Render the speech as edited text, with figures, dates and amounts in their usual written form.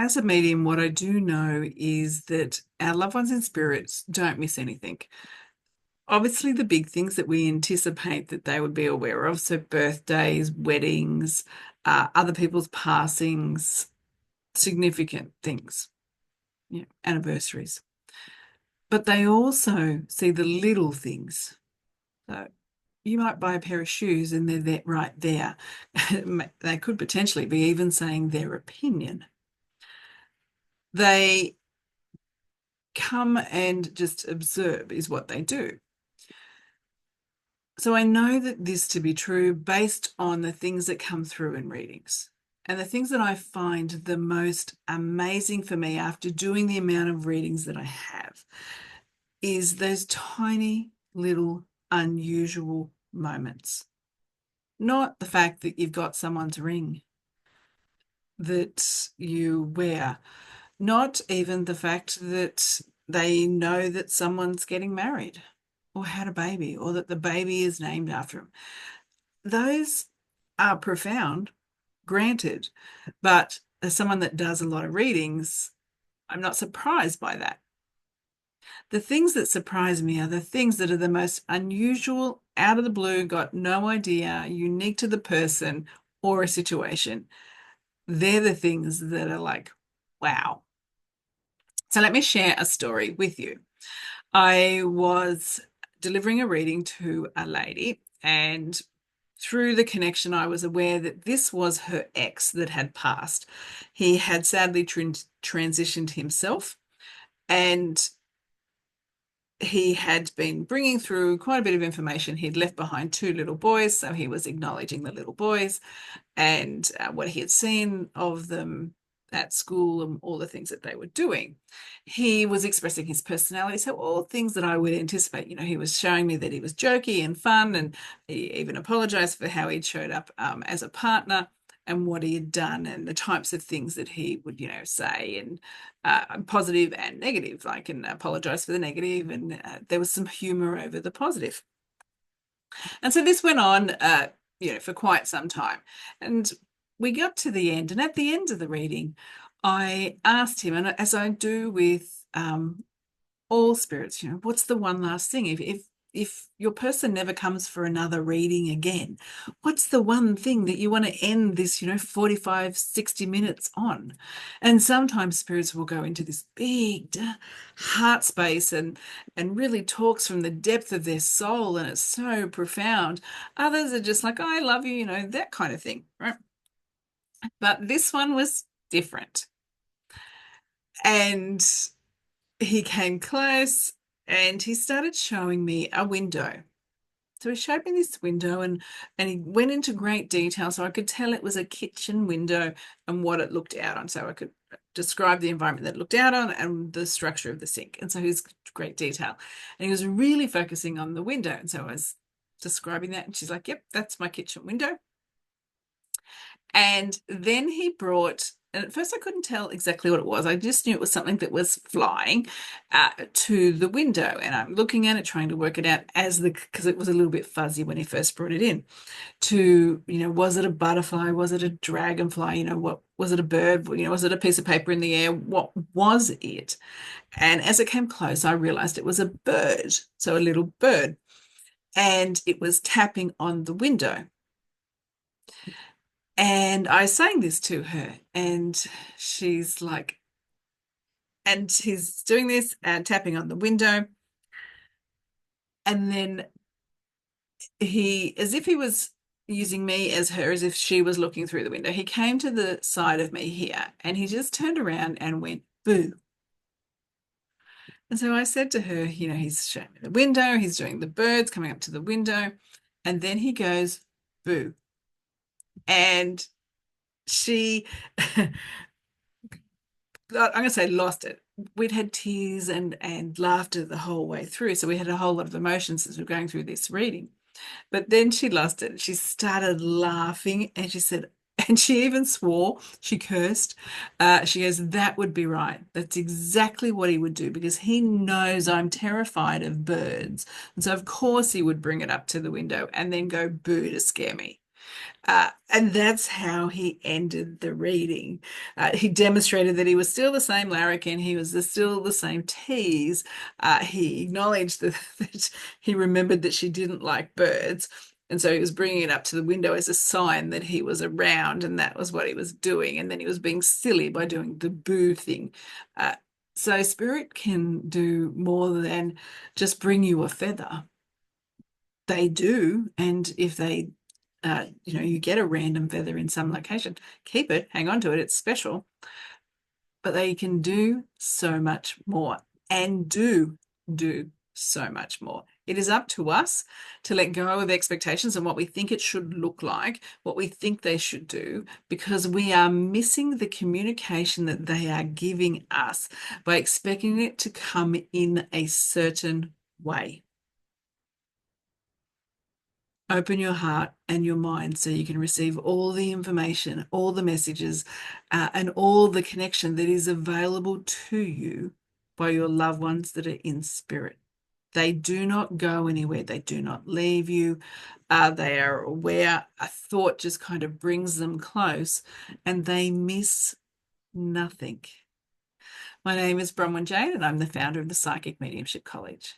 As a medium, what I do know is that our loved ones in spirits don't miss anything. Obviously, the big things that we anticipate that they would be aware of, so birthdays, weddings, other people's passings, significant things, anniversaries. But they also see the little things. So you might buy a pair of shoes and they're there, right there. They could potentially be even saying their opinion. They come and just observe, is what they do. So I know that this to be true based on the things that come through in readings. And the things that I find the most amazing for me after doing the amount of readings that I have is those tiny little unusual moments. Not the fact that you've got someone's ring that you wear, not even the fact that they know that someone's getting married or had a baby or that the baby is named after them. Those are profound, granted, but as someone that does a lot of readings, I'm not surprised by that. The things that surprise me are the things that are the most unusual, out of the blue, got no idea, unique to the person or a situation. They're the things that are like, wow. So let me share a story with you. I was delivering a reading to a lady, and through the connection, I was aware that this was her ex that had passed. He had sadly transitioned himself, and he had been bringing through quite a bit of information. He'd left behind two little boys, so he was acknowledging the little boys and what he had seen of them at school and all the things that they were doing. He was expressing his personality, so all things that I would anticipate. He was showing me that he was jokey and fun, and he even apologized for how he'd showed up as a partner and what he had done and the types of things that he would, say, and positive and negative. I can apologize for the negative, and there was some humor over the positive. And so this went on, for quite some time. And we got to the end, and at the end of the reading, I asked him, and as I do with all spirits, what's the one last thing? If your person never comes for another reading again, what's the one thing that you want to end this, 45, 60 minutes on? And sometimes spirits will go into this big heart space and really talks from the depth of their soul, and it's so profound. Others are just like, I love you, that kind of thing, right? But this one was different. And he came close and he started showing me a window. So he showed me this window, and he went into great detail, so I could tell it was a kitchen window and what it looked out on. So I could describe the environment that it looked out on and the structure of the sink. And so he was great detail. And he was really focusing on the window. And so I was describing that, and she's like, yep, that's my kitchen window. And then he brought, and at first I couldn't tell exactly what it was. I just knew it was something that was flying to the window. And I'm looking at it, trying to work it out because it was a little bit fuzzy when he first brought it in. Was it a butterfly? Was it a dragonfly? What was it, a bird? Was it a piece of paper in the air? What was it? And as it came close, I realized it was a bird. So a little bird. And it was tapping on the window. And I sang this to her, and she's like, and he's doing this and tapping on the window. And then as if he was using me as her, as if she was looking through the window, he came to the side of me here and he just turned around and went, boo. And so I said to her, he's showing me the window, he's doing the birds coming up to the window. And then he goes, boo. And she I'm going to say lost it. We'd had tears and laughter the whole way through. So we had a whole lot of emotions as we were going through this reading. But then she lost it. She started laughing and she said, and she even swore, she cursed. She goes, that would be right. That's exactly what he would do because he knows I'm terrified of birds. And so, of course, he would bring it up to the window and then go boo to scare me. And that's how he ended the reading. He demonstrated that he was still the same larrikin, he was still the same tease. He acknowledged that he remembered that she didn't like birds. And so he was bringing it up to the window as a sign that he was around, and that was what he was doing. And then he was being silly by doing the boo thing. Uh, so spirit can do more than just bring you a feather. They do. And if you get a random feather in some location, keep it, hang on to it, it's special. But they can do so much more and do so much more. It is up to us to let go of expectations and what we think it should look like, what we think they should do, because we are missing the communication that they are giving us by expecting it to come in a certain way. Open your heart and your mind so you can receive all the information, all the messages, and all the connection that is available to you by your loved ones that are in spirit. They do not go anywhere. They do not leave you. They are aware. A thought just kind of brings them close, and they miss nothing. My name is Bronwyn Jane, and I'm the founder of the Psychic Mediumship College.